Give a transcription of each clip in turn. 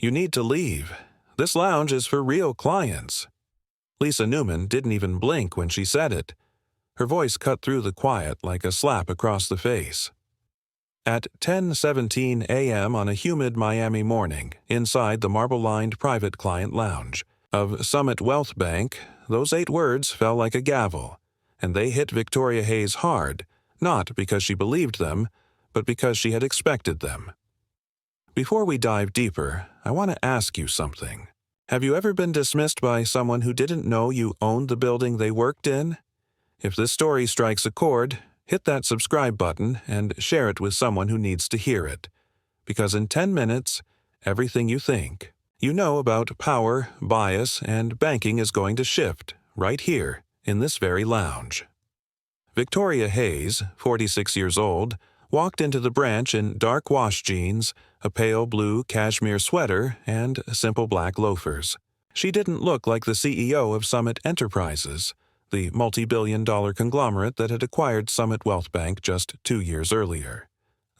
You need to leave. This lounge is for real clients." Lisa Newman didn't even blink when she said it. Her voice cut through the quiet like a slap across the face. At 10:17 a.m. on a humid Miami morning, inside the marble-lined private client lounge of Summit Wealth Bank, those 8 words fell like a gavel, and they hit Victoria Hayes hard, not because she believed them, but because she had expected them. Before we dive deeper, I want to ask you something. Have you ever been dismissed by someone who didn't know you owned the building they worked in? If this story strikes a chord, hit that subscribe button and share it with someone who needs to hear it. Because in 10 minutes, everything you think, you know about power, bias, and banking is going to shift right here in this very lounge. Victoria Hayes, 46 years old, walked into the branch in dark wash jeans, a pale blue cashmere sweater, and simple black loafers. She didn't look like the CEO of Summit Enterprises, the multi-billion-dollar conglomerate that had acquired Summit Wealth Bank just 2 years earlier.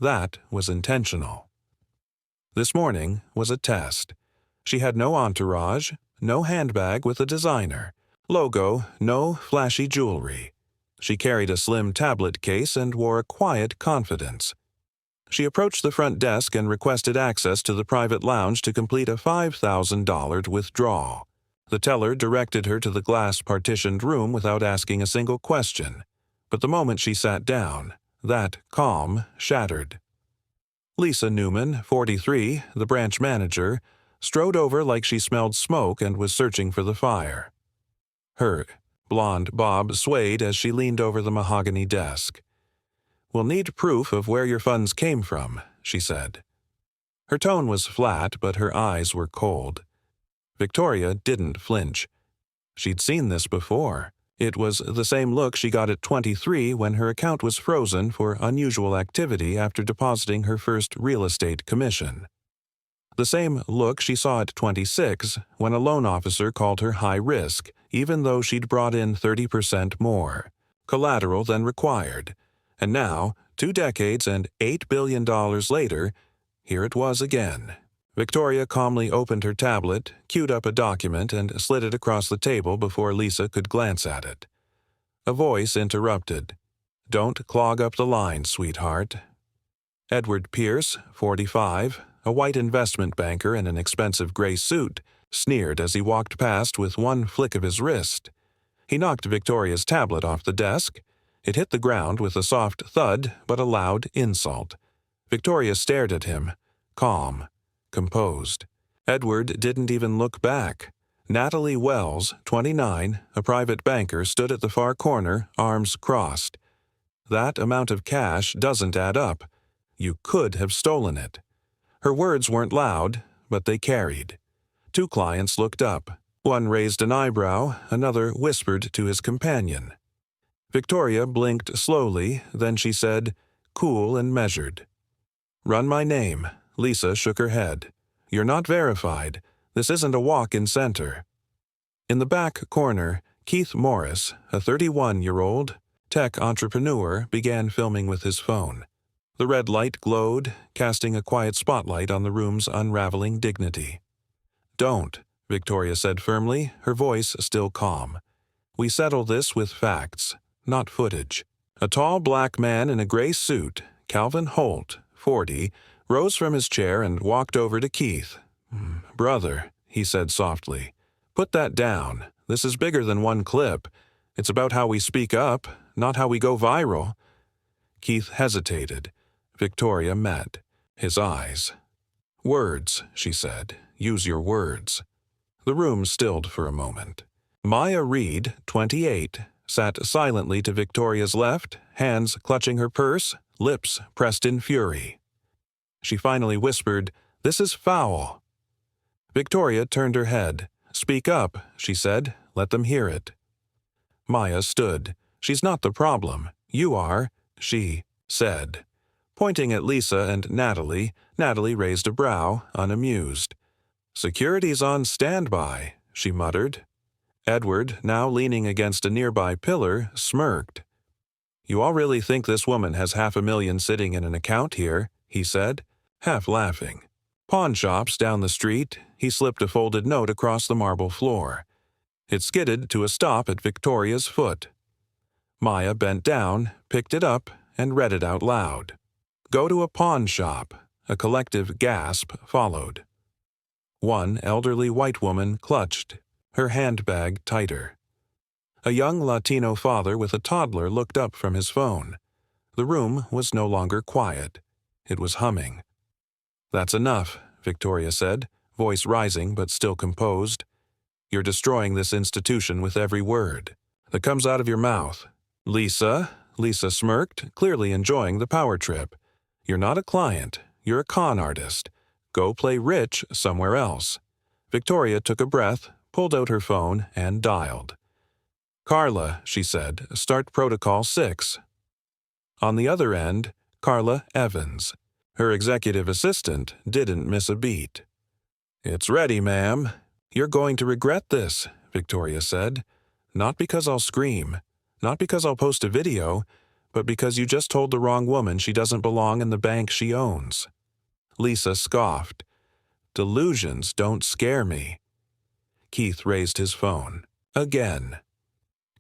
That was intentional. This morning was a test. She had no entourage, no handbag with a designer, logo, no flashy jewelry. She carried a slim tablet case and wore a quiet confidence. She approached the front desk and requested access to the private lounge to complete a $5,000 withdrawal. The teller directed her to the glass-partitioned room without asking a single question. But the moment she sat down, that calm shattered. Lisa Newman, 43, the branch manager, strode over like she smelled smoke and was searching for the fire. Her blonde bob swayed as she leaned over the mahogany desk. "We'll need proof of where your funds came from," she said. Her tone was flat, but her eyes were cold. Victoria didn't flinch. She'd seen this before. It was the same look she got at 23 when her account was frozen for unusual activity after depositing her first real estate commission. The same look she saw at 26 when a loan officer called her high risk, even though she'd brought in 30% more collateral than required. And now, 2 decades and $8 billion later, here it was again. Victoria calmly opened her tablet, queued up a document, and slid it across the table before Lisa could glance at it. A voice interrupted. "Don't clog up the line, sweetheart." Edward Pierce, 45, a white investment banker in an expensive gray suit, sneered as he walked past with one flick of his wrist. He knocked Victoria's tablet off the desk. It hit the ground with a soft thud, but a loud insult. Victoria stared at him, calm, composed. Edward didn't even look back. Natalie Wells, 29, a private banker, stood at the far corner, arms crossed. "That amount of cash doesn't add up. You could have stolen it." Her words weren't loud, but they carried. 2 clients looked up. One raised an eyebrow, another whispered to his companion. Victoria blinked slowly, then she said, cool and measured, "Run my name." Lisa shook her head. "You're not verified. This isn't a walk-in center." In the back corner, Keith Morris, a 31-year-old tech entrepreneur, began filming with his phone. The red light glowed, casting a quiet spotlight on the room's unraveling dignity. "Don't," Victoria said firmly, her voice still calm. "We settle this with facts, not footage." A tall black man in a gray suit, Calvin Holt, 40, rose from his chair and walked over to Keith. "Brother," he said softly, "put that down. This is bigger than one clip. It's about how we speak up, not how we go viral." Keith hesitated. Victoria met his eyes. "Words," she said. "Use your words." The room stilled for a moment. Maya Reed, 28, sat silently to Victoria's left, hands clutching her purse, lips pressed in fury. She finally whispered, "This is foul." Victoria turned her head. "Speak up," she said. "Let them hear it." Maya stood. "She's not the problem. You are," she said. Pointing at Lisa and Natalie, Natalie raised a brow, unamused. "Security's on standby," she muttered. Edward, now leaning against a nearby pillar, smirked. "You all really think this woman has $500,000 sitting in an account here," he said, half laughing. Pawn shops down the street, he slipped a folded note across the marble floor. It skidded to a stop at Victoria's foot. Maya bent down, picked it up, and read it out loud. Go to a pawn shop. A collective gasp followed. One elderly white woman clutched, her handbag tighter. A young Latino father with a toddler looked up from his phone. The room was no longer quiet. It was humming. That's enough, Victoria said, voice rising but still composed. You're destroying this institution with every word that comes out of your mouth. Lisa smirked, clearly enjoying the power trip. You're not a client. You're a con artist. Go play rich somewhere else. Victoria took a breath, pulled out her phone, and dialed. Carla, she said, start Protocol 6. On the other end, Carla Evans. Her executive assistant didn't miss a beat. It's ready, ma'am. You're going to regret this, Victoria said. Not because I'll scream, not because I'll post a video, but because you just told the wrong woman she doesn't belong in the bank she owns. Lisa scoffed. Delusions don't scare me. Keith raised his phone. Again.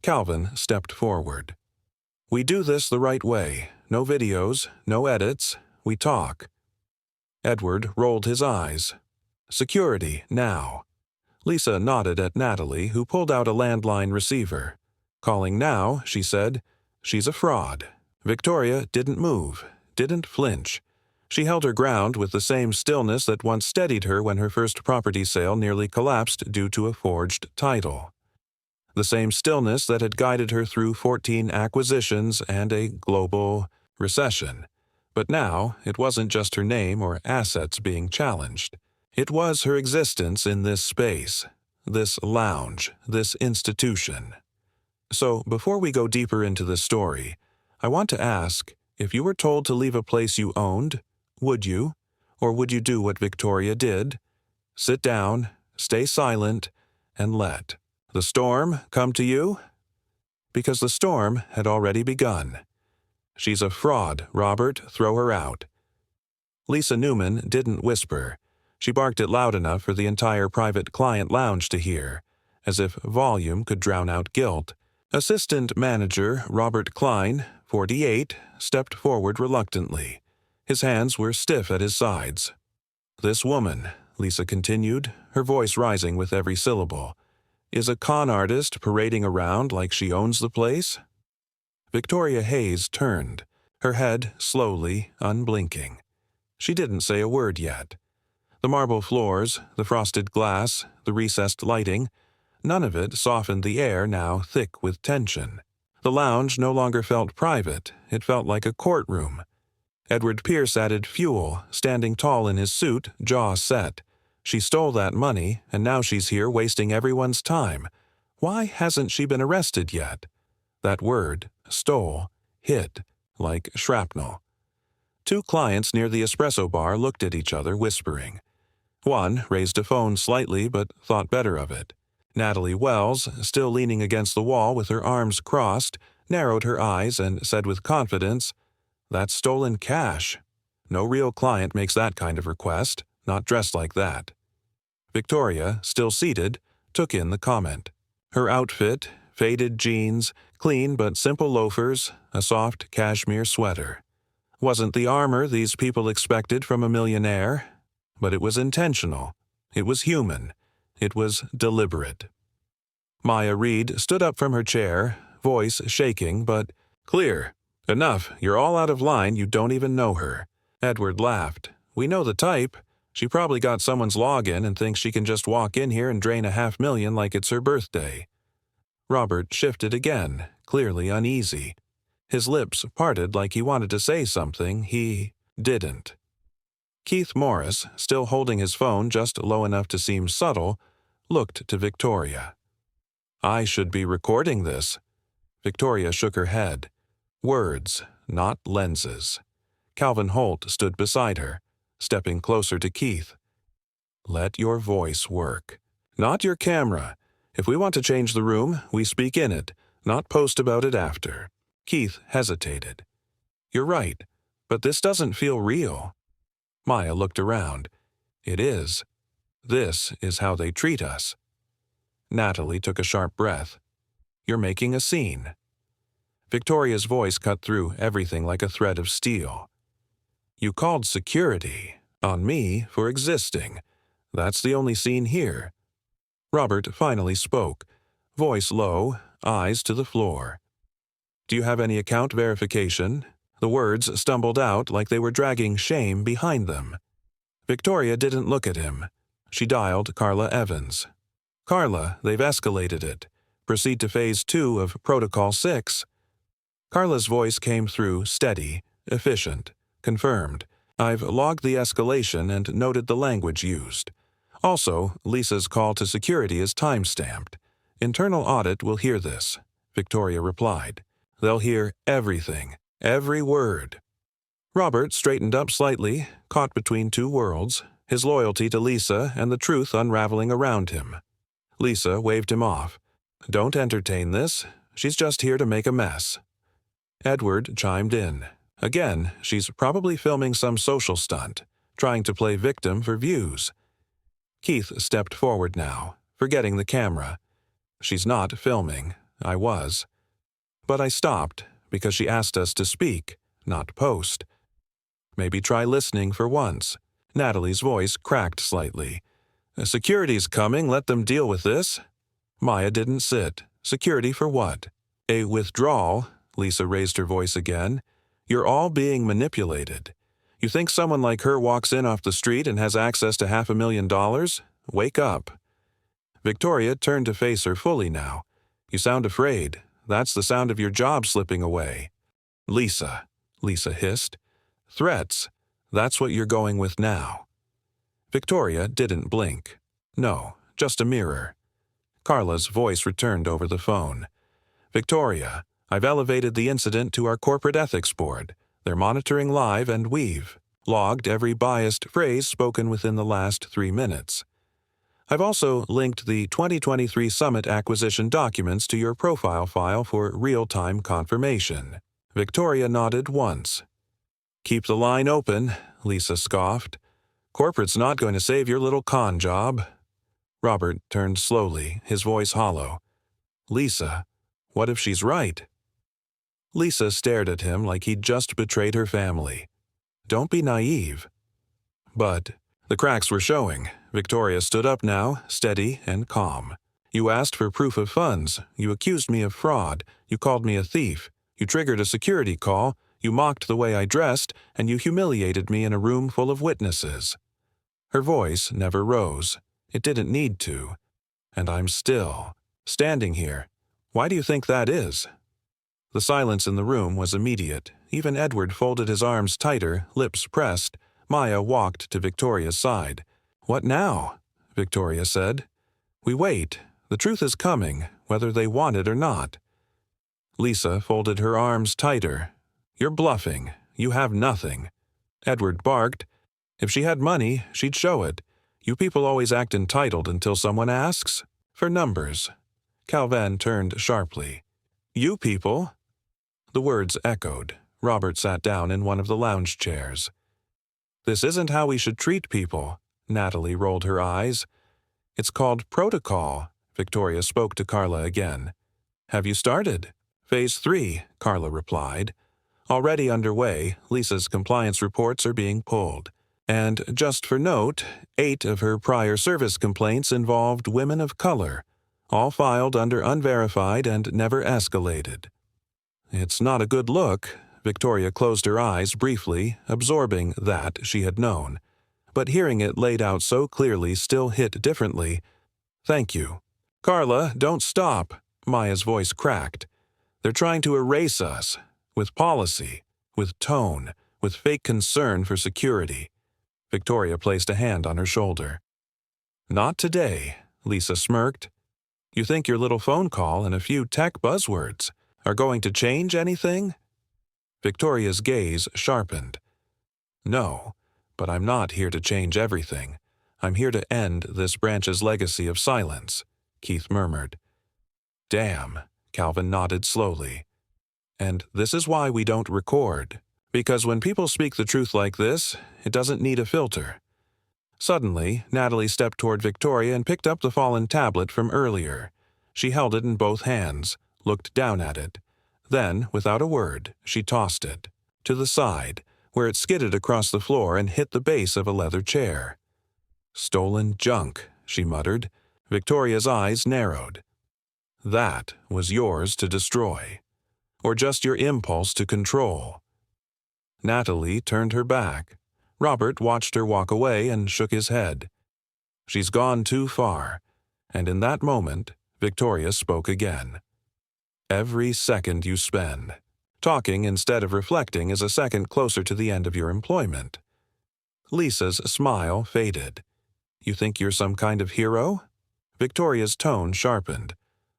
Calvin stepped forward. We do this the right way. No videos, no edits. We talk. Edward rolled his eyes. Security, now. Lisa nodded at Natalie, who pulled out a landline receiver. Calling now, she said. She's a fraud. Victoria didn't move, didn't flinch. She held her ground with the same stillness that once steadied her when her first property sale nearly collapsed due to a forged title. The same stillness that had guided her through 14 acquisitions and a global recession. But now, it wasn't just her name or assets being challenged. It was her existence in this space, this lounge, this institution. So, before we go deeper into the story, I want to ask, if you were told to leave a place you owned, would you? Or would you do what Victoria did? Sit down, stay silent, and let the storm come to you? Because the storm had already begun. She's a fraud, Robert, throw her out. Lisa Newman didn't whisper. She barked it loud enough for the entire private client lounge to hear, as if volume could drown out guilt. Assistant manager Robert Klein, 48, stepped forward reluctantly. His hands were stiff at his sides. This woman, Lisa continued, her voice rising with every syllable, is a con artist parading around like she owns the place? Victoria Hayes turned, her head slowly, unblinking. She didn't say a word yet. The marble floors, the frosted glass, the recessed lighting, none of it softened the air now thick with tension. The lounge no longer felt private, it felt like a courtroom. Edward Pierce added fuel, standing tall in his suit, jaw set. She stole that money, and now she's here wasting everyone's time. Why hasn't she been arrested yet? That word, stole, hit, like shrapnel. Two clients near the espresso bar looked at each other, whispering. One raised a phone slightly but thought better of it. Natalie Wells, still leaning against the wall with her arms crossed, narrowed her eyes and said with confidence, That's stolen cash. No real client makes that kind of request, not dressed like that. Victoria, still seated, took in the comment. Her outfit, faded jeans, clean but simple loafers, a soft cashmere sweater. Wasn't the armor these people expected from a millionaire, but it was intentional. It was human. It was deliberate. Maya Reed stood up from her chair, voice shaking but clear. Enough, you're all out of line, you don't even know her. Edward laughed. We know the type. She probably got someone's login and thinks she can just walk in here and drain $500,000 like it's her birthday. Robert shifted again, clearly uneasy. His lips parted like he wanted to say something he didn't. Keith Morris, still holding his phone just low enough to seem subtle, looked to Victoria. I should be recording this. Victoria shook her head. Words, not lenses. Calvin Holt stood beside her, stepping closer to Keith. Let your voice work. Not your camera. If we want to change the room, we speak in it, not post about it after. Keith hesitated. You're right, but this doesn't feel real. Maya looked around. It is. This is how they treat us. Natalie took a sharp breath. You're making a scene. Victoria's voice cut through everything like a thread of steel. You called security on me for existing. That's the only scene here. Robert finally spoke, voice low, eyes to the floor. Do you have any account verification? The words stumbled out like they were dragging shame behind them. Victoria didn't look at him. She dialed Carla Evans. Carla, they've escalated it. Proceed to Phase 2 of Protocol 6. Carla's voice came through steady, efficient, confirmed. I've logged the escalation and noted the language used. Also, Lisa's call to security is time-stamped. Internal audit will hear this, Victoria replied. They'll hear everything, every word. Robert straightened up slightly, caught between two worlds, his loyalty to Lisa and the truth unraveling around him. Lisa waved him off. Don't entertain this. She's just here to make a mess. Edward chimed in. Again, she's probably filming some social stunt, trying to play victim for views. Keith stepped forward now, forgetting the camera. She's not filming. I was. But I stopped because she asked us to speak, not post. Maybe try listening for once. Natalie's voice cracked slightly. Security's coming, let them deal with this. Maya didn't sit. Security for what? A withdrawal, Lisa raised her voice again. You're all being manipulated. You think someone like her walks in off the street and has access to $500,000? Wake up. Victoria turned to face her fully now. You sound afraid. That's the sound of your job slipping away. Lisa hissed. Threats. That's what you're going with now. Victoria didn't blink. No, just a mirror. Carla's voice returned over the phone. Victoria, I've elevated the incident to our corporate ethics board. They're monitoring live and we've logged every biased phrase spoken within the last 3 minutes. I've also linked the 2023 Summit acquisition documents to your profile file for real-time confirmation. Victoria nodded once. Keep the line open, Lisa scoffed. Corporate's not going to save your little con job. Robert turned slowly, his voice hollow. Lisa, what if she's right? Lisa stared at him like he'd just betrayed her family. Don't be naive. But the cracks were showing. Victoria stood up now, steady and calm. You asked for proof of funds. You accused me of fraud. You called me a thief. You triggered a security call. You mocked the way I dressed, and you humiliated me in a room full of witnesses. Her voice never rose. It didn't need to. And I'm still standing here. Why do you think that is? The silence in the room was immediate. Even Edward folded his arms tighter, lips pressed. Maya walked to Victoria's side. What now? Victoria said. We wait. The truth is coming, whether they want it or not. Lisa folded her arms tighter. You're bluffing. You have nothing. Edward barked. If she had money, she'd show it. You people always act entitled until someone asks. For numbers. Calvin turned sharply. You people? The words echoed. Robert sat down in one of the lounge chairs. This isn't how we should treat people. Natalie rolled her eyes. It's called protocol. Victoria spoke to Carla again. Have you started? Phase 3, Carla replied. Already underway, Lisa's compliance reports are being pulled. And just for note, 8 of her prior service complaints involved women of color, all filed under unverified and never escalated. It's not a good look. Victoria closed her eyes briefly, absorbing that she had known. But hearing it laid out so clearly still hit differently. Thank you. Carla, don't stop. Maya's voice cracked. They're trying to erase us. With policy, with tone, with fake concern for security. Victoria placed a hand on her shoulder. Not today, Lisa smirked. You think your little phone call and a few tech buzzwords are going to change anything? Victoria's gaze sharpened. No, but I'm not here to change everything. I'm here to end this branch's legacy of silence, Keith murmured. Damn, Calvin nodded slowly. And this is why we don't record. Because when people speak the truth like this, it doesn't need a filter. Suddenly, Natalie stepped toward Victoria and picked up the fallen tablet from earlier. She held it in both hands, looked down at it. Then, without a word, she tossed it to the side, where it skidded across the floor and hit the base of a leather chair. "Stolen junk," she muttered. Victoria's eyes narrowed. "That was yours to destroy. Or just your impulse to control." Natalie turned her back. Robert watched her walk away and shook his head. "She's gone too far." And in that moment, Victoria spoke again. "Every second you spend talking instead of reflecting is a second closer to the end of your employment." Lisa's smile faded. "You think you're some kind of hero?" Victoria's tone sharpened.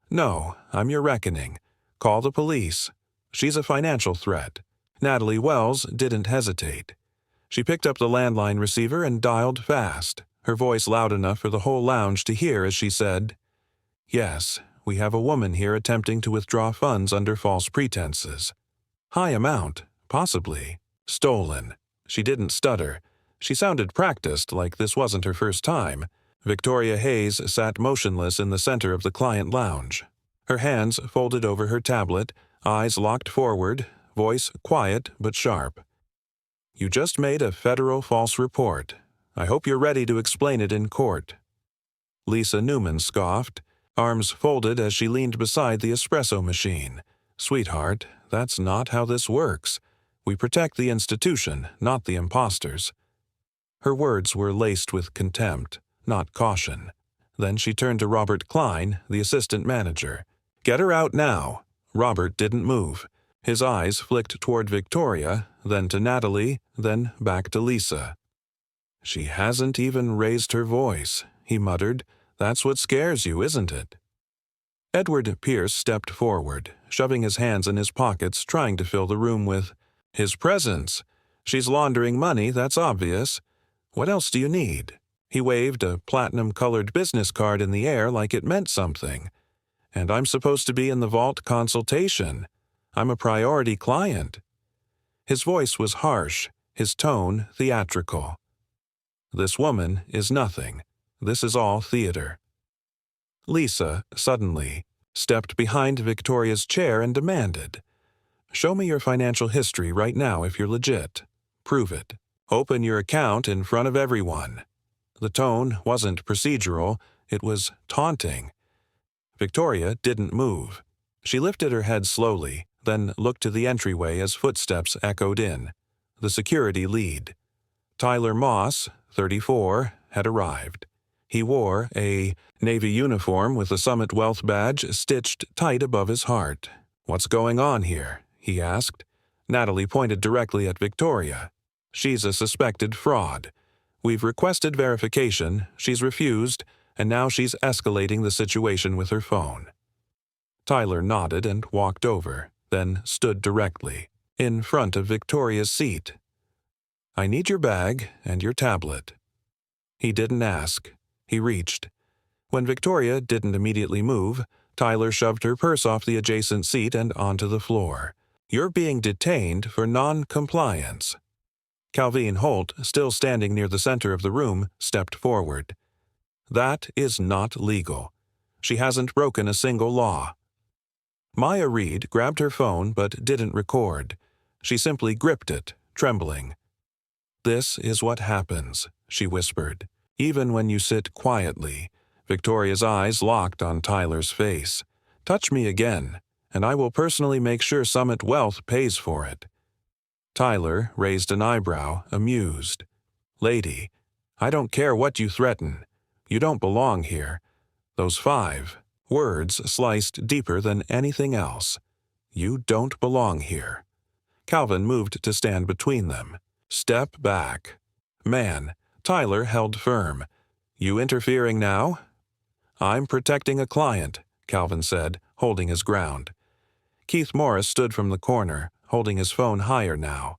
"No, I'm your reckoning. Call the police. She's a financial threat." Natalie Wells didn't hesitate. She picked up the landline receiver and dialed fast, her voice loud enough for the whole lounge to hear as she said, "Yes, we have a woman here attempting to withdraw funds under false pretenses. High amount, possibly. Stolen." She didn't stutter. She sounded practiced, like this wasn't her first time. Victoria Hayes sat motionless in the center of the client lounge, her hands folded over her tablet, eyes locked forward, voice quiet but sharp. "You just made a federal false report. I hope you're ready to explain it in court." Lisa Newman scoffed, arms folded as she leaned beside the espresso machine. "Sweetheart, that's not how this works. We protect the institution, not the imposters." Her words were laced with contempt, not caution. Then she turned to Robert Klein, the assistant manager. "Get her out now." Robert didn't move. His eyes flicked toward Victoria, then to Natalie, then back to Lisa. "She hasn't even raised her voice," he muttered. "That's what scares you, isn't it?" Edward Pierce stepped forward, shoving his hands in his pockets, trying to fill the room with his presence. "She's laundering money, that's obvious. What else do you need?" He waved a platinum-colored business card in the air like it meant something. "And I'm supposed to be in the vault consultation. I'm a priority client." His voice was harsh, his tone theatrical. "This woman is nothing. This is all theater." Lisa, suddenly, stepped behind Victoria's chair and demanded, "Show me your financial history right now if you're legit. Prove it. Open your account in front of everyone." The tone wasn't procedural, it was taunting. Victoria didn't move. She lifted her head slowly, then looked to the entryway as footsteps echoed in. The security lead. Tyler Moss, 34, had arrived. He wore a navy uniform with a Summit Wealth badge stitched tight above his heart. "What's going on here?" he asked. Natalie pointed directly at Victoria. "She's a suspected fraud. We've requested verification, she's refused, and now she's escalating the situation with her phone." Tyler nodded and walked over, then stood directly, in front of Victoria's seat. "I need your bag and your tablet." He didn't ask. He reached. When Victoria didn't immediately move, Tyler shoved her purse off the adjacent seat and onto the floor. "You're being detained for non-compliance." Calvin Holt, still standing near the center of the room, stepped forward. "That is not legal. She hasn't broken a single law." Maya Reed grabbed her phone but didn't record. She simply gripped it, trembling. "This is what happens," she whispered. "Even when you sit quietly." Victoria's eyes locked on Tyler's face. "Touch me again, and I will personally make sure Summit Wealth pays for it." Tyler raised an eyebrow, amused. "Lady, I don't care what you threaten. You don't belong here." Those 5 words sliced deeper than anything else. "You don't belong here." Calvin moved to stand between them. "Step back." "Man," Tyler held firm. "You interfering now?" "I'm protecting a client," Calvin said, holding his ground. Keith Morris stood from the corner, holding his phone higher now.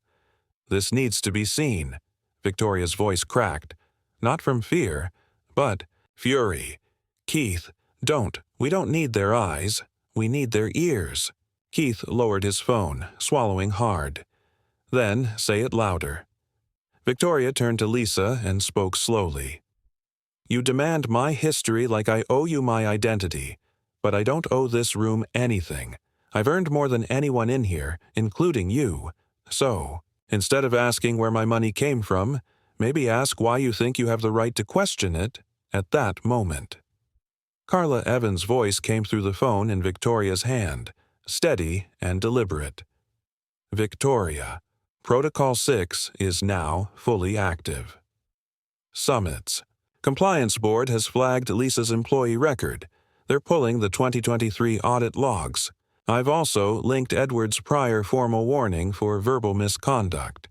"This needs to be seen." Victoria's voice cracked. Not from fear, but fury. "Keith, don't. We don't need their eyes. We need their ears." Keith lowered his phone, swallowing hard. "Then say it louder." Victoria turned to Lisa and spoke slowly. You demand my history like I owe you my identity, but I don't owe this room anything. I've earned more than anyone in here, including you. So, instead of asking where my money came from, maybe ask why you think you have the right to question it at that moment." Carla Evans' voice came through the phone in Victoria's hand, steady and deliberate. "Victoria, Protocol 6 is now fully active. Summits. Compliance Board has flagged Lisa's employee record. They're pulling the 2023 audit logs. I've also linked Edward's prior formal warning for verbal misconduct.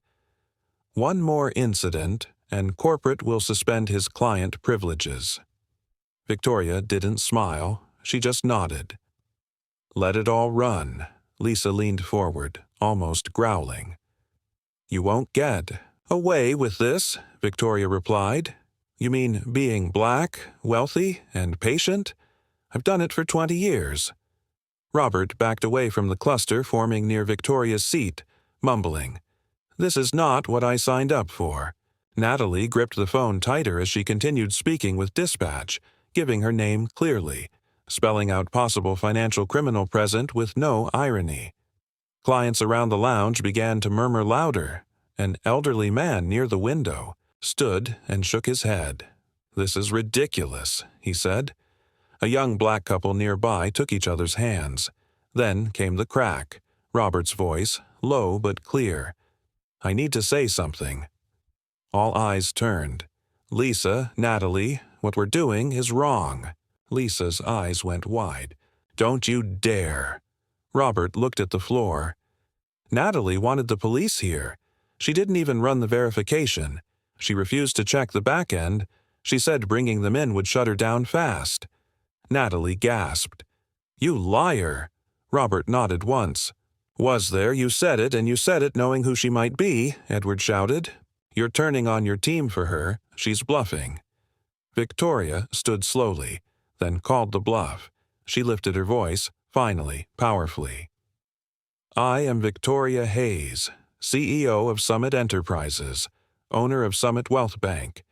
One more incident, and corporate will suspend his client privileges." Victoria didn't smile. She just nodded. "Let it all run." Lisa leaned forward, almost growling. "You won't get away with this," Victoria replied. "You mean being black, wealthy, and patient? I've done it for 20 years. Robert backed away from the cluster forming near Victoria's seat, mumbling, "This is not what I signed up for." Natalie gripped the phone tighter as she continued speaking with dispatch, giving her name clearly, spelling out possible financial criminal present with no irony. Clients around the lounge began to murmur louder. An elderly man near the window stood and shook his head. "This is ridiculous," he said. A young black couple nearby took each other's hands. Then came the crack, Robert's voice, low but clear. "I need to say something." All eyes turned. "Lisa, Natalie, what we're doing is wrong." Lisa's eyes went wide. "Don't you dare." Robert looked at the floor. "Natalie wanted the police here. She didn't even run the verification. She refused to check the back end. She said bringing them in would shut her down fast." Natalie gasped. "You liar!" Robert nodded once. "Was there? You said it, and you said it knowing who she might be," Edward shouted. "You're turning on your team for her. She's bluffing." Victoria stood slowly, then called the bluff. She lifted her voice, finally, powerfully. "I am Victoria Hayes, CEO of Summit Enterprises, owner of Summit Wealth Bank,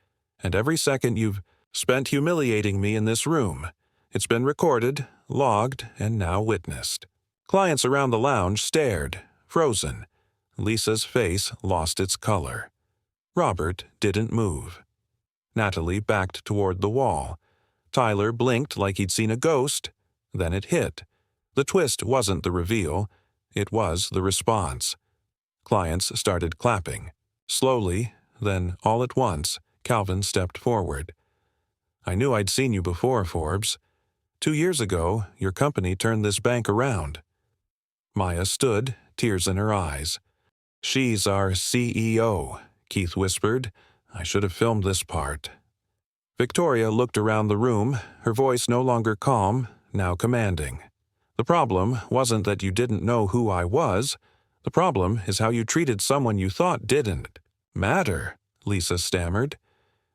and every second you've spent humiliating me in this room. It's been recorded, logged, and now witnessed." Clients around the lounge stared, frozen. Lisa's face lost its color. Robert didn't move. Natalie backed toward the wall. Tyler blinked like he'd seen a ghost. Then it hit. The twist wasn't the reveal. It was the response. Clients started clapping. Slowly, then all at once, Calvin stepped forward. "I knew I'd seen you before, Forbes. 2 years ago, your company turned this bank around." Maya stood, tears in her eyes. "She's our CEO," Keith whispered. "I should have filmed this part." Victoria looked around the room, her voice no longer calm, now commanding. "The problem wasn't that you didn't know who I was. The problem is how you treated someone you thought didn't matter," Lisa stammered.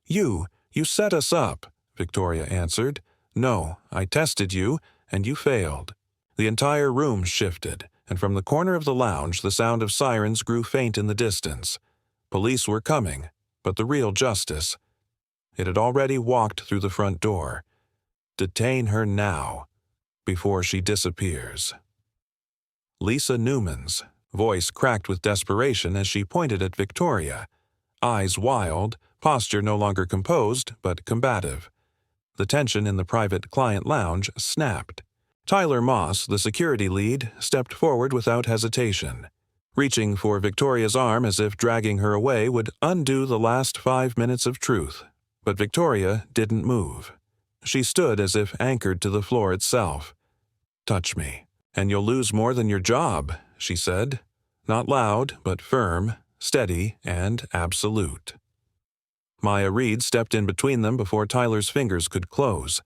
You set us up," Victoria answered. "No, I tested you, and you failed." The entire room shifted, and from the corner of the lounge the sound of sirens grew faint in the distance. Police were coming, but the real justice. It had already walked through the front door. Detain her now, before she disappears. Lisa Newman's voice cracked with desperation as she pointed at Victoria. Eyes wild, posture no longer composed, but combative. The tension in the private client lounge snapped. Tyler Moss, the security lead, stepped forward without hesitation. Reaching for Victoria's arm as if dragging her away would undo the last 5 minutes of truth. But Victoria didn't move. She stood as if anchored to the floor itself. "Touch me, and you'll lose more than your job," she said. Not loud, but firm, steady, and absolute. Maya Reed stepped in between them before Tyler's fingers could close.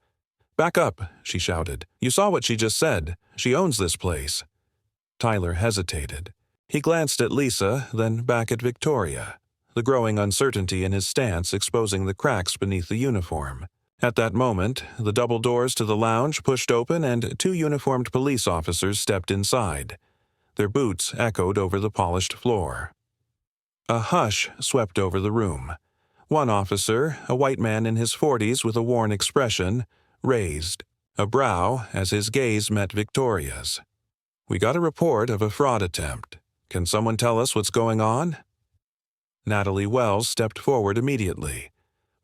"Back up," she shouted. "You saw what she just said. She owns this place." Tyler hesitated. He glanced at Lisa, then back at Victoria, the growing uncertainty in his stance exposing the cracks beneath the uniform. At that moment, the double doors to the lounge pushed open and 2 uniformed police officers stepped inside. Their boots echoed over the polished floor. A hush swept over the room. One officer, a white man in his 40s with a worn expression, raised a brow as his gaze met Victoria's. "We got a report of a fraud attempt. Can someone tell us what's going on?" Natalie Wells stepped forward immediately,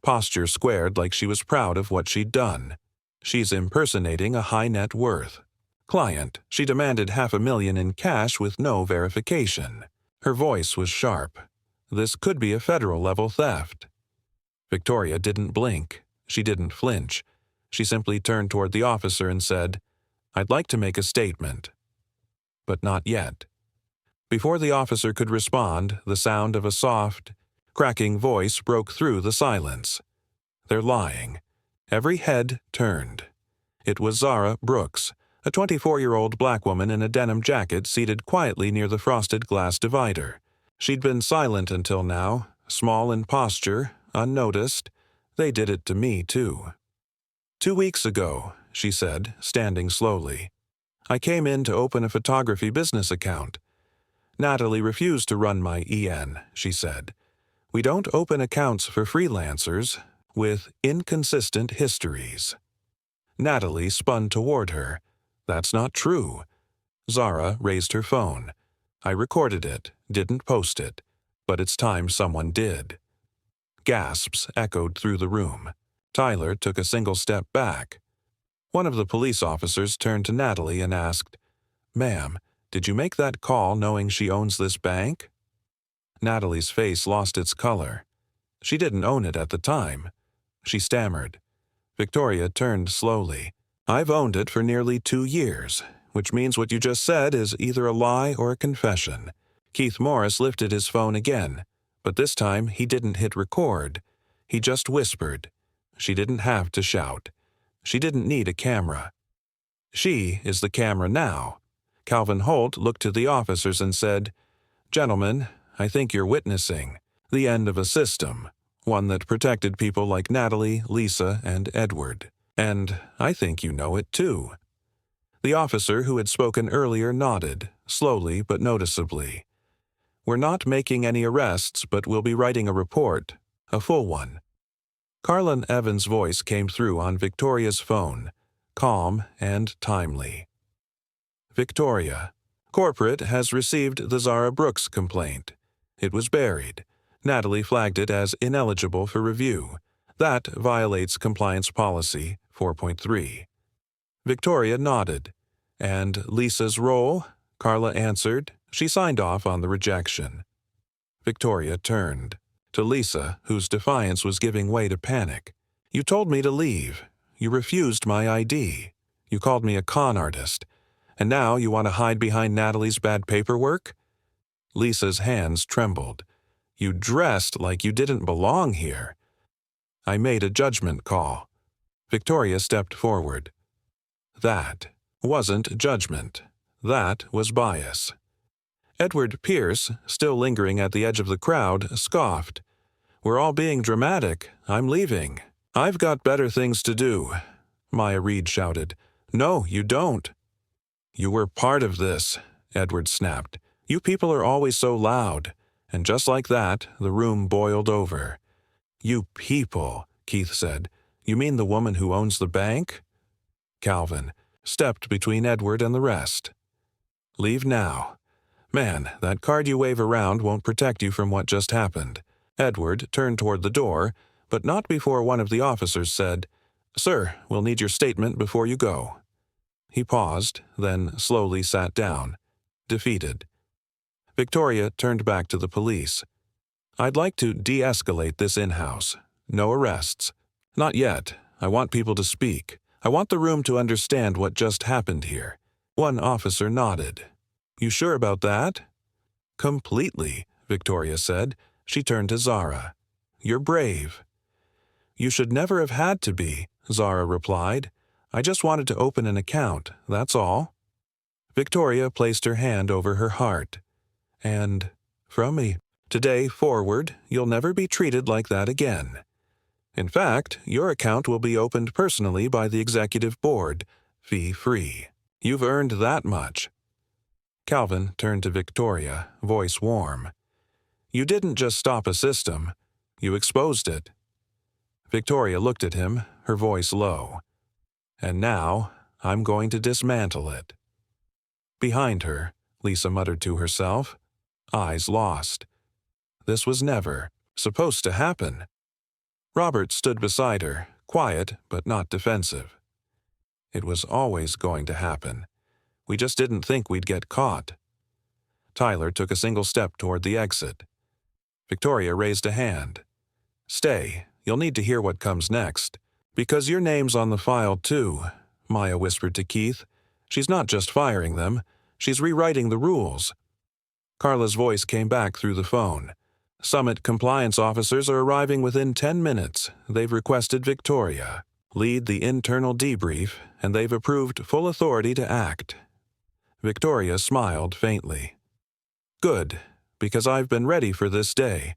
posture squared like she was proud of what she'd done. She's impersonating a high net worth client. She demanded $500,000 in cash with no verification. Her voice was sharp. This could be a federal-level theft. Victoria didn't blink. She didn't flinch. She simply turned toward the officer and said, "I'd like to make a statement." But not yet. Before the officer could respond, the sound of a soft, cracking voice broke through the silence. "They're lying." Every head turned. It was Zara Brooks, a 24-year-old black woman in a denim jacket seated quietly near the frosted glass divider. She'd been silent until now, small in posture, unnoticed. "They did it to me, too." 2 weeks ago, she said, standing slowly, "I came in to open a photography business account. Natalie refused to run my EN, she said. We don't open accounts for freelancers with inconsistent histories." Natalie spun toward her. "That's not true." Zara raised her phone. "I recorded it, didn't post it, but it's time someone did." Gasps echoed through the room. Tyler took a single step back. One of the police officers turned to Natalie and asked, "Ma'am, did you make that call knowing she owns this bank?" Natalie's face lost its color. She didn't own it at the time. She stammered. Victoria turned slowly. "I've owned it for nearly 2 years, which means what you just said is either a lie or a confession." Keith Morris lifted his phone again, but this time he didn't hit record. He just whispered. She didn't have to shout. She didn't need a camera. She is the camera now. Calvin Holt looked to the officers and said, "Gentlemen, I think you're witnessing the end of a system, one that protected people like Natalie, Lisa, and Edward. And I think you know it too." The officer who had spoken earlier nodded, slowly but noticeably. "We're not making any arrests, but we'll be writing a report, a full one." Carlin Evans' voice came through on Victoria's phone, calm and timely. "Victoria, corporate has received the Zara Brooks complaint. It was buried. Natalie flagged it as ineligible for review. That violates compliance policy 4.3. Victoria nodded. "And Lisa's role?" Carla answered. She signed off on the rejection. Victoria turned to Lisa, whose defiance was giving way to panic. "You told me to leave. You refused my ID. You called me a con artist. And now you want to hide behind Natalie's bad paperwork?" Lisa's hands trembled. "You dressed like you didn't belong here." "I made a judgment call." Victoria stepped forward. "That wasn't judgment. That was bias." Edward Pierce, still lingering at the edge of the crowd, scoffed. "We're all being dramatic. I'm leaving." "I've got better things to do," Maya Reed shouted. "No, you don't." "You were part of this," Edward snapped. "You people are always so loud." And just like that, the room boiled over. "You people," Keith said. "You mean the woman who owns the bank?" Calvin stepped between Edward and the rest. "Leave now. Man, that card you wave around won't protect you from what just happened." Edward turned toward the door, but not before one of the officers said, "Sir, we'll need your statement before you go." He paused, then slowly sat down, defeated. Victoria turned back to the police. "I'd like to de-escalate this in-house. No arrests. Not yet. I want people to speak. I want the room to understand what just happened here." One officer nodded. "You sure about that?" "Completely," Victoria said. She turned to Zara. "You're brave." "You should never have had to be," Zara replied. "I just wanted to open an account, that's all." Victoria placed her hand over her heart. "And from me today forward, you'll never be treated like that again. In fact, your account will be opened personally by the executive board, fee-free. You've earned that much." Calvin turned to Victoria, voice warm. "You didn't just stop a system. You exposed it." Victoria looked at him, her voice low. "And now, I'm going to dismantle it." Behind her, Lisa muttered to herself, eyes lost. This was never supposed to happen. Robert stood beside her, quiet but not defensive. It was always going to happen. We just didn't think we'd get caught. Tyler took a single step toward the exit. Victoria raised a hand. "Stay, you'll need to hear what comes next. Because your name's on the file too," Maya whispered to Keith. "She's not just firing them, she's rewriting the rules." Carla's voice came back through the phone. "Summit compliance officers are arriving within 10 minutes. They've requested Victoria lead the internal debrief, and they've approved full authority to act." Victoria smiled faintly. "Good, because I've been ready for this day.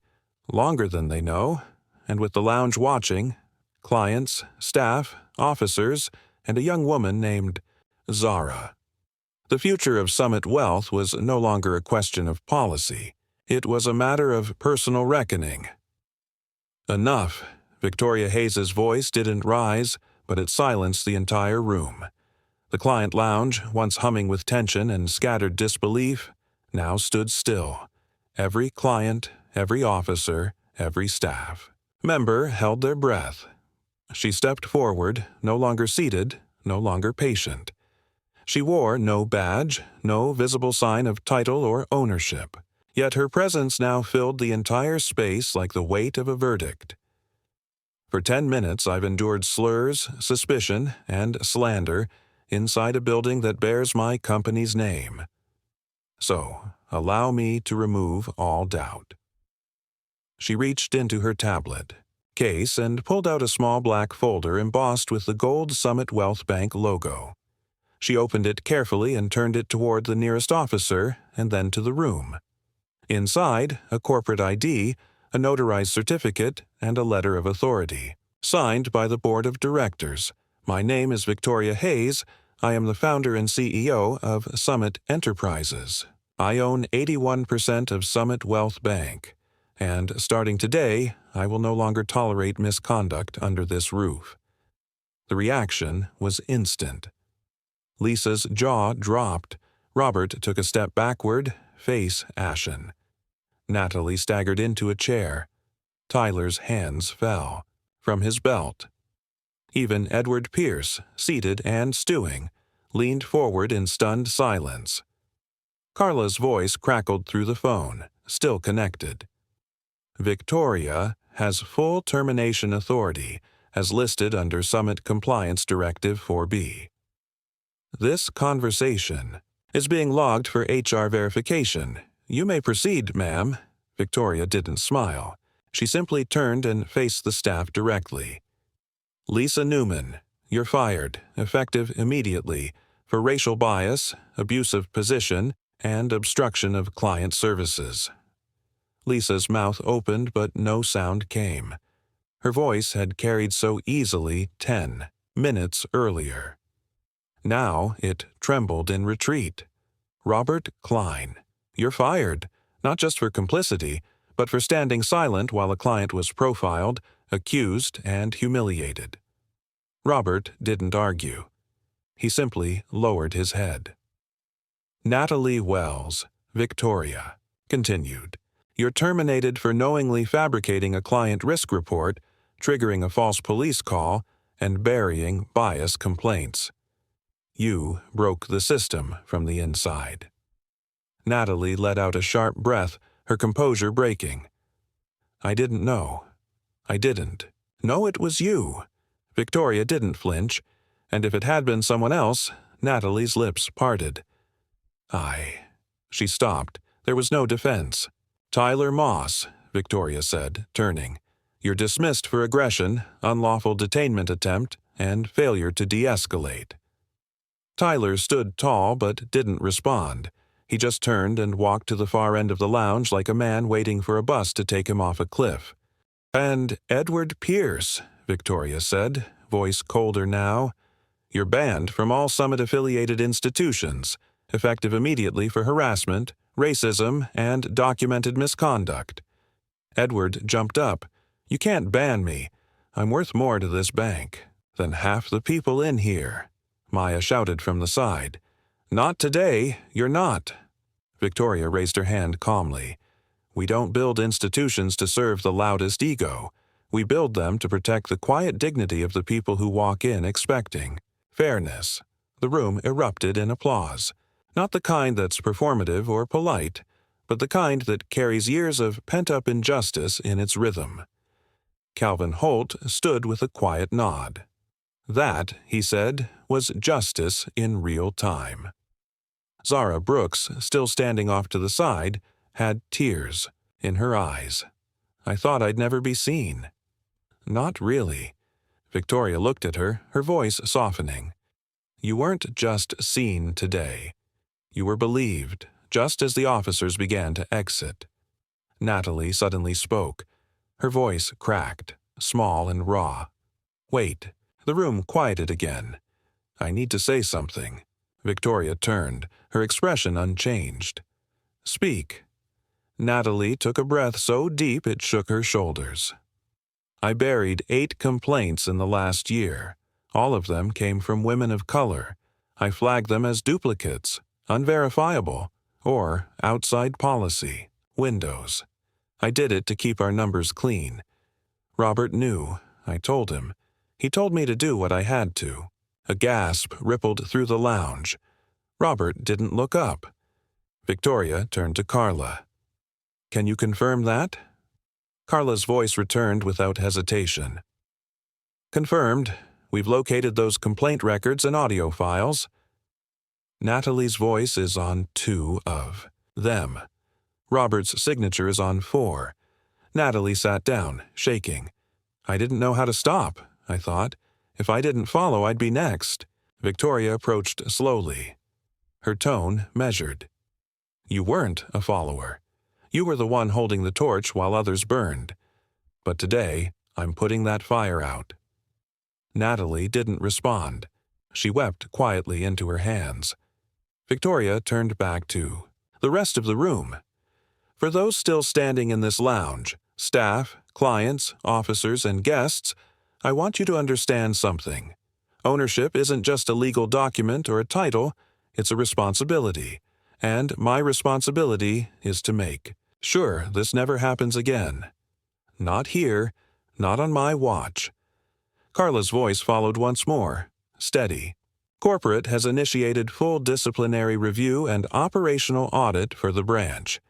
Longer than they know, and with the lounge watching, clients, staff, officers, and a young woman named Zara." The future of Summit Wealth was no longer a question of policy. It was a matter of personal reckoning. "Enough." Victoria Hayes's voice didn't rise, but it silenced the entire room. The client lounge, once humming with tension and scattered disbelief, now stood still. Every client, every officer, every staff member held their breath. She stepped forward, no longer seated, no longer patient. She wore no badge, no visible sign of title or ownership. Yet her presence now filled the entire space like the weight of a verdict. "For 10 minutes I've endured slurs, suspicion, and slander inside a building that bears my company's name. So, allow me to remove all doubt." She reached into her tablet case and pulled out a small black folder embossed with the gold Summit Wealth Bank logo. She opened it carefully and turned it toward the nearest officer and then to the room. Inside, a corporate ID, a notarized certificate, and a letter of authority, signed by the board of directors. "My name is Victoria Hayes. I am the founder and CEO of Summit Enterprises. I own 81% of Summit Wealth Bank. And starting today, I will no longer tolerate misconduct under this roof." The reaction was instant. Lisa's jaw dropped. Robert took a step backward, face ashen. Natalie staggered into a chair. Tyler's hands fell from his belt. Even Edward Pierce, seated and stewing, leaned forward in stunned silence. Carla's voice crackled through the phone, still connected. "Victoria has full termination authority, as listed under Summit Compliance Directive 4B. This conversation is being logged for HR verification. You may proceed, ma'am." Victoria didn't smile. She simply turned and faced the staff directly. "Lisa Newman, you're fired, effective immediately, for racial bias, abusive position, and obstruction of client services." Lisa's mouth opened, but no sound came. Her voice had carried so easily 10 minutes earlier. Now it trembled in retreat. "Robert Klein, you're fired, not just for complicity, but for standing silent while a client was profiled, accused, and humiliated." Robert didn't argue. He simply lowered his head. "Natalie Wells, Victoria," continued. "You're terminated for knowingly fabricating a client risk report, triggering a false police call, and burying bias complaints. You broke the system from the inside." Natalie let out a sharp breath, her composure breaking. "I didn't know. I didn't. No, it was you." Victoria didn't flinch, and if it had been someone else, Natalie's lips parted. She stopped. There was no defense. "Tyler Moss," Victoria said, turning. "You're dismissed for aggression, unlawful detainment attempt, and failure to de-escalate." Tyler stood tall but didn't respond. He just turned and walked to the far end of the lounge like a man waiting for a bus to take him off a cliff. "And Edward Pierce," Victoria said, voice colder now. "You're banned from all Summit-affiliated institutions, effective immediately for harassment, racism, and documented misconduct." Edward jumped up. You can't ban me. I'm worth more to this bank than half the people in here, Maya shouted from the side. Not today, you're not. Victoria raised her hand calmly. We don't build institutions to serve the loudest ego. We build them to protect the quiet dignity of the people who walk in expecting fairness. The room erupted in applause. Not the kind that's performative or polite, but the kind that carries years of pent-up injustice in its rhythm. Calvin Holt stood with a quiet nod. That, he said, was justice in real time. Zara Brooks, still standing off to the side, had tears in her eyes. I thought I'd never be seen. Not really. Victoria looked at her, her voice softening. You weren't just seen today. You were believed, just as the officers began to exit. Natalie suddenly spoke. Her voice cracked, small and raw. Wait. The room quieted again. I need to say something. Victoria turned, her expression unchanged. Speak. Natalie took a breath so deep it shook her shoulders. I buried 8 complaints in the last year. All of them came from women of color. I flagged them as duplicates, unverifiable, or outside policy, windows. I did it to keep our numbers clean. Robert knew. I told him. He told me to do what I had to. A gasp rippled through the lounge. Robert didn't look up. Victoria turned to Carla. Can you confirm that? Carla's voice returned without hesitation. Confirmed. We've located those complaint records and audio files. Natalie's voice is on 2 of them. Robert's signature is on 4. Natalie sat down, shaking. I didn't know how to stop, I thought. If I didn't follow, I'd be next. Victoria approached slowly. Her tone measured. You weren't a follower. You were the one holding the torch while others burned. But today, I'm putting that fire out. Natalie didn't respond. She wept quietly into her hands. Victoria turned back to the rest of the room. For those still standing in this lounge, staff, clients, officers, and guests, I want you to understand something. Ownership isn't just a legal document or a title, it's a responsibility. And my responsibility is to make sure this never happens again. Not here, not on my watch. Carla's voice followed once more, steady. Corporate has initiated full disciplinary review and operational audit for the branch.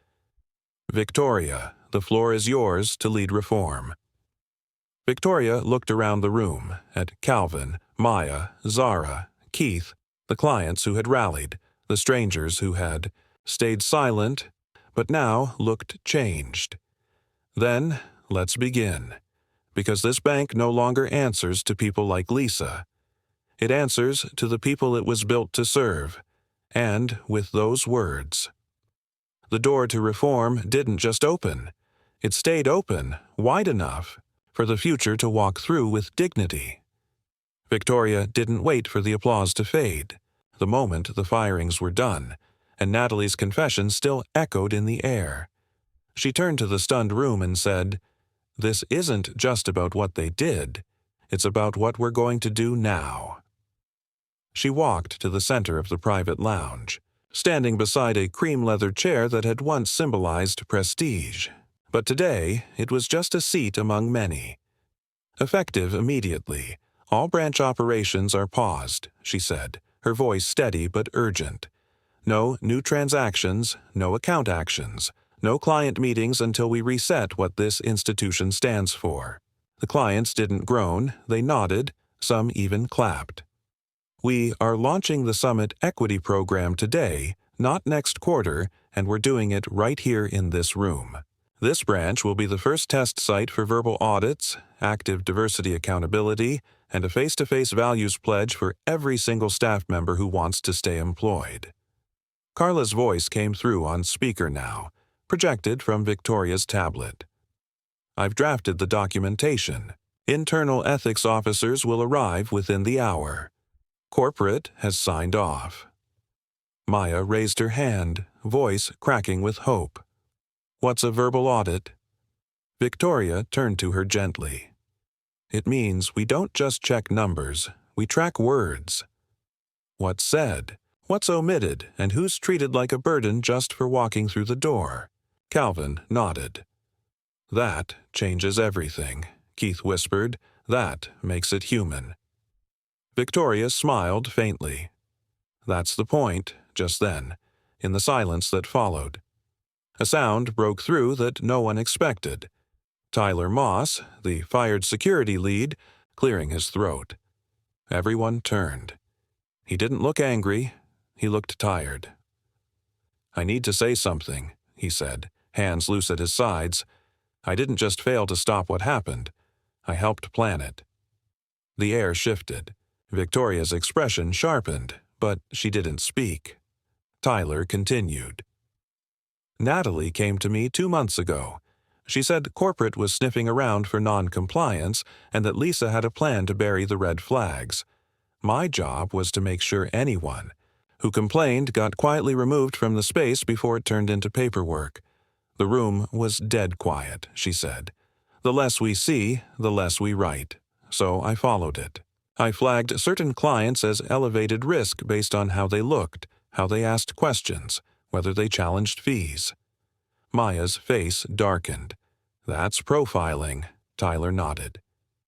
Victoria, the floor is yours to lead reform. Victoria looked around the room at Calvin, Maya, Zara, Keith, the clients who had rallied, the strangers who had stayed silent, but now looked changed. Then, let's begin. Because this bank no longer answers to people like Lisa. It answers to the people it was built to serve, and with those words. The door to reform didn't just open. It stayed open, wide enough, for the future to walk through with dignity. Victoria didn't wait for the applause to fade. The moment the firings were done, and Natalie's confession still echoed in the air. She turned to the stunned room and said, This isn't just about what they did. It's about what we're going to do now. She walked to the center of the private lounge, standing beside a cream leather chair that had once symbolized prestige. But today, it was just a seat among many. Effective immediately, all branch operations are paused, she said, her voice steady but urgent. No new transactions, no account actions, no client meetings until we reset what this institution stands for. The clients didn't groan, they nodded, some even clapped. We are launching the Summit Equity Program today, not next quarter, and we're doing it right here in this room. This branch will be the first test site for verbal audits, active diversity accountability, and a face-to-face values pledge for every single staff member who wants to stay employed. Carla's voice came through on speaker now, projected from Victoria's tablet. I've drafted the documentation. Internal ethics officers will arrive within the hour. Corporate has signed off. Maya raised her hand, voice cracking with hope. What's a verbal audit? Victoria turned to her gently. It means we don't just check numbers, we track words. What's said, what's omitted, and who's treated like a burden just for walking through the door. Calvin nodded. That changes everything, Keith whispered. That makes it human. Victoria smiled faintly. That's the point, just then, in the silence that followed. A sound broke through that no one expected. Tyler Moss, the fired security lead, clearing his throat. Everyone turned. He didn't look angry. He looked tired. I need to say something, he said, hands loose at his sides. I didn't just fail to stop what happened. I helped plan it. The air shifted. Victoria's expression sharpened, but she didn't speak. Tyler continued. Natalie came to me 2 months ago. She said corporate was sniffing around for non-compliance and that Lisa had a plan to bury the red flags. My job was to make sure anyone who complained got quietly removed from the space before it turned into paperwork. The room was dead quiet, she said. The less we see, the less we write. So I followed it. I flagged certain clients as elevated risk based on how they looked, how they asked questions, whether they challenged fees. Maya's face darkened. That's profiling, Tyler nodded.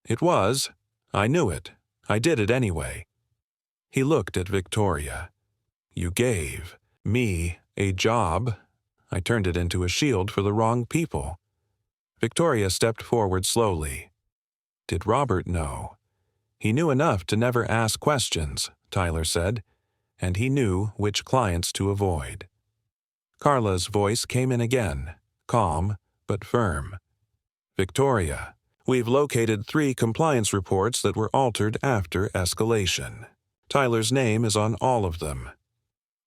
It was. I knew it. I did it anyway. He looked at Victoria. You gave me a job. I turned it into a shield for the wrong people. Victoria stepped forward slowly. Did Robert know? He knew enough to never ask questions, Tyler said, and he knew which clients to avoid. Carla's voice came in again, calm but firm. Victoria, we've located 3 compliance reports that were altered after escalation. Tyler's name is on all of them.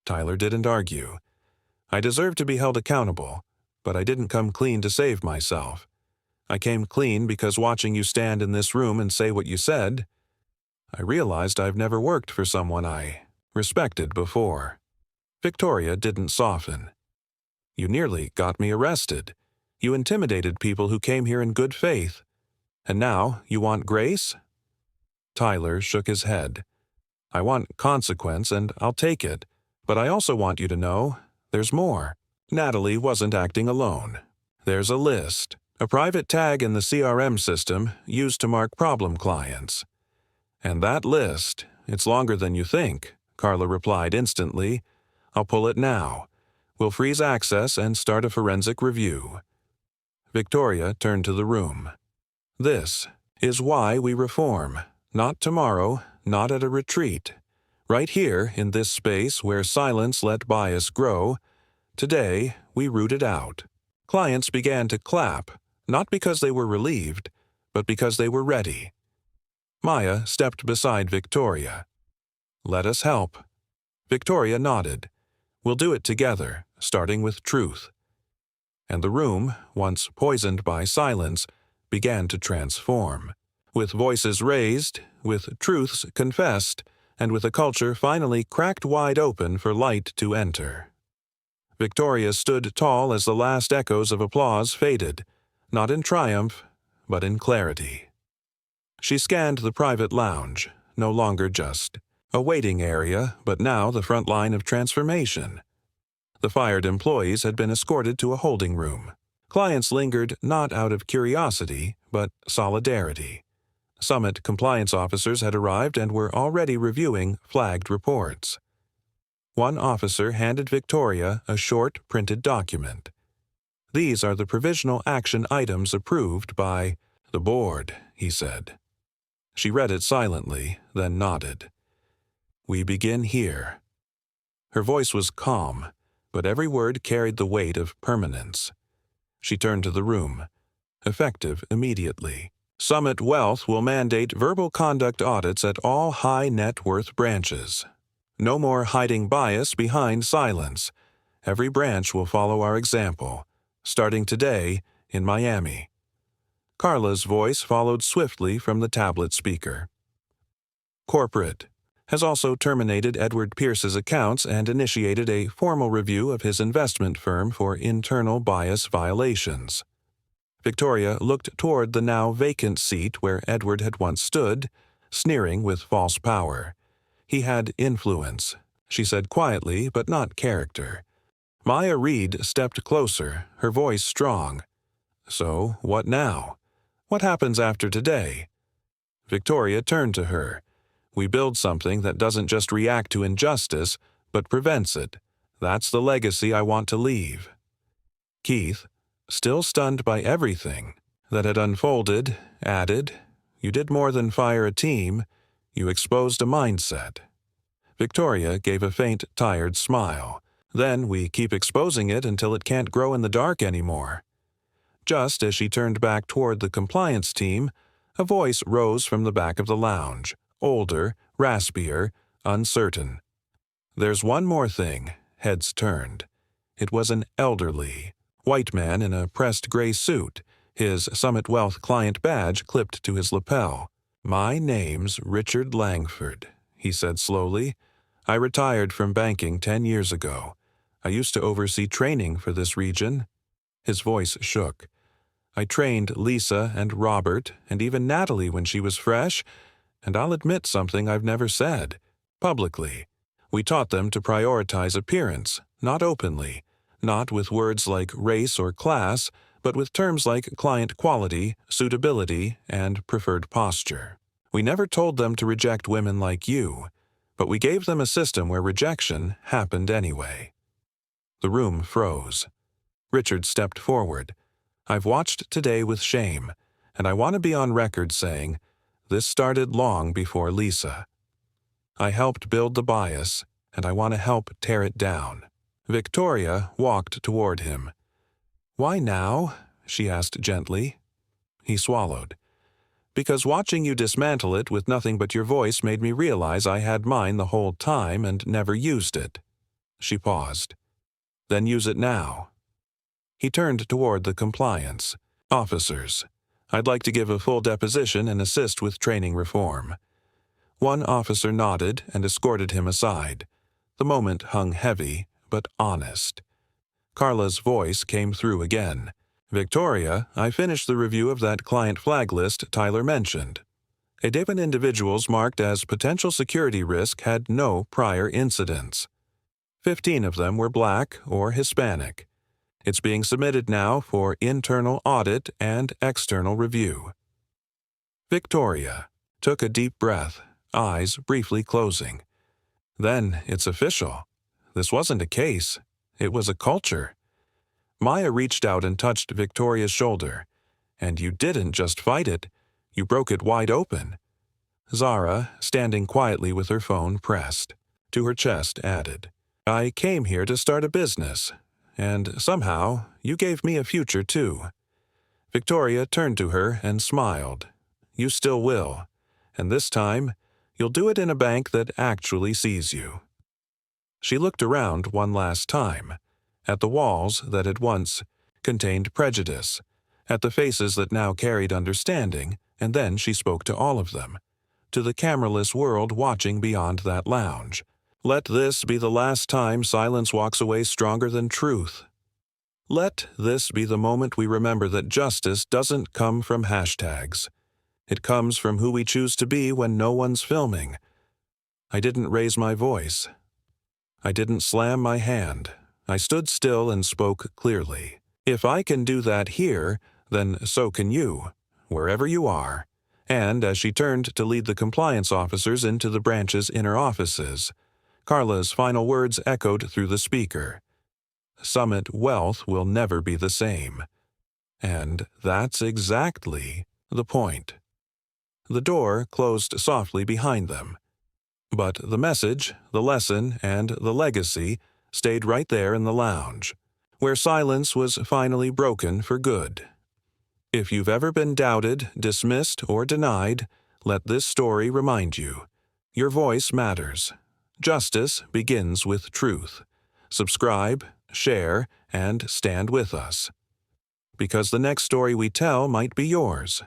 Tyler didn't argue. I deserve to be held accountable, but I didn't come clean to save myself. I came clean because watching you stand in this room and say what you said, I realized I've never worked for someone I respected before. Victoria didn't soften. You nearly got me arrested. You intimidated people who came here in good faith. And now you want grace? Tyler shook his head. I want consequence and I'll take it, but I also want you to know there's more. Natalie wasn't acting alone. There's a list, a private tag in the CRM system used to mark problem clients. And that list, it's longer than you think, Carla replied instantly. I'll pull it now. We'll freeze access and start a forensic review. Victoria turned to the room. This is why we reform. Not tomorrow, not at a retreat. Right here in this space where silence let bias grow, today we root it out. Clients began to clap, not because they were relieved, but because they were ready. Maya stepped beside Victoria. Let us help. Victoria nodded. We'll do it together, starting with truth. And the room, once poisoned by silence, began to transform. With voices raised, with truths confessed, and with a culture finally cracked wide open for light to enter. Victoria stood tall as the last echoes of applause faded, not in triumph, but in clarity. She scanned the private lounge, no longer just a waiting area, but now the front line of transformation. The fired employees had been escorted to a holding room. Clients lingered not out of curiosity, but solidarity. Summit compliance officers had arrived and were already reviewing flagged reports. One officer handed Victoria a short printed document. These are the provisional action items approved by the board, he said. She read it silently, then nodded. We begin here. Her voice was calm, but every word carried the weight of permanence. She turned to the room. Effective immediately. Summit Wealth will mandate verbal conduct audits at all high net worth branches. No more hiding bias behind silence. Every branch will follow our example, starting today in Miami. Carla's voice followed swiftly from the tablet speaker. Corporate has also terminated Edward Pierce's accounts and initiated a formal review of his investment firm for internal bias violations. Victoria looked toward the now vacant seat where Edward had once stood, sneering with false power. He had influence, she said quietly, but not character. Maya Reed stepped closer, her voice strong. So, what now? What happens after today? Victoria turned to her. We build something that doesn't just react to injustice, but prevents it. That's the legacy I want to leave. Keith, still stunned by everything that had unfolded, added, You did more than fire a team. You exposed a mindset. Victoria gave a faint, tired smile. Then we keep exposing it until it can't grow in the dark anymore. Just as she turned back toward the compliance team, a voice rose from the back of the lounge, older, raspier, uncertain. There's one more thing. Heads turned. It was an elderly, white man in a pressed gray suit, his Summit Wealth client badge clipped to his lapel. My name's Richard Langford, he said slowly. I retired from banking 10 years ago. I used to oversee training for this region. His voice shook. I trained Lisa and Robert and even Natalie when she was fresh, and I'll admit something I've never said, publicly. We taught them to prioritize appearance, not openly, not with words like race or class, but with terms like client quality, suitability, and preferred posture. We never told them to reject women like you, but we gave them a system where rejection happened anyway. The room froze. Richard stepped forward. I've watched today with shame, and I want to be on record saying, this started long before Lisa. I helped build the bias, and I want to help tear it down. Victoria walked toward him. Why now? She asked gently. He swallowed. Because watching you dismantle it with nothing but your voice made me realize I had mine the whole time and never used it. She paused. Then use it now. He turned toward the compliance. Officers. I'd like to give a full deposition and assist with training reform. One officer nodded and escorted him aside. The moment hung heavy, but honest. Carla's voice came through again. Victoria, I finished the review of that client flag list Tyler mentioned. 11 individuals marked as potential security risk had no prior incidents. 15 of them were Black or Hispanic. It's being submitted now for internal audit and external review. Victoria took a deep breath, eyes briefly closing. Then it's official. This wasn't a case. It was a culture. Maya reached out and touched Victoria's shoulder. And you didn't just fight it. You broke it wide open. Zara, standing quietly with her phone pressed to her chest, added, I came here to start a business. And somehow, you gave me a future too. Victoria turned to her and smiled. You still will. And this time, you'll do it in a bank that actually sees you. She looked around one last time, at the walls that had once contained prejudice, at the faces that now carried understanding, and then she spoke to all of them, to the cameraless world watching beyond that lounge. Let this be the last time silence walks away stronger than truth. Let this be the moment we remember that justice doesn't come from hashtags. It comes from who we choose to be when no one's filming. I didn't raise my voice. I didn't slam my hand. I stood still and spoke clearly. If I can do that here, then so can you, wherever you are. And as she turned to lead the compliance officers into the branch's inner offices, Carla's final words echoed through the speaker. Summit Wealth will never be the same. And that's exactly the point. The door closed softly behind them. But the message, the lesson, and the legacy stayed right there in the lounge, where silence was finally broken for good. If you've ever been doubted, dismissed, or denied, let this story remind you. Your voice matters. Justice begins with truth. Subscribe, share, and stand with us. Because the next story we tell might be yours.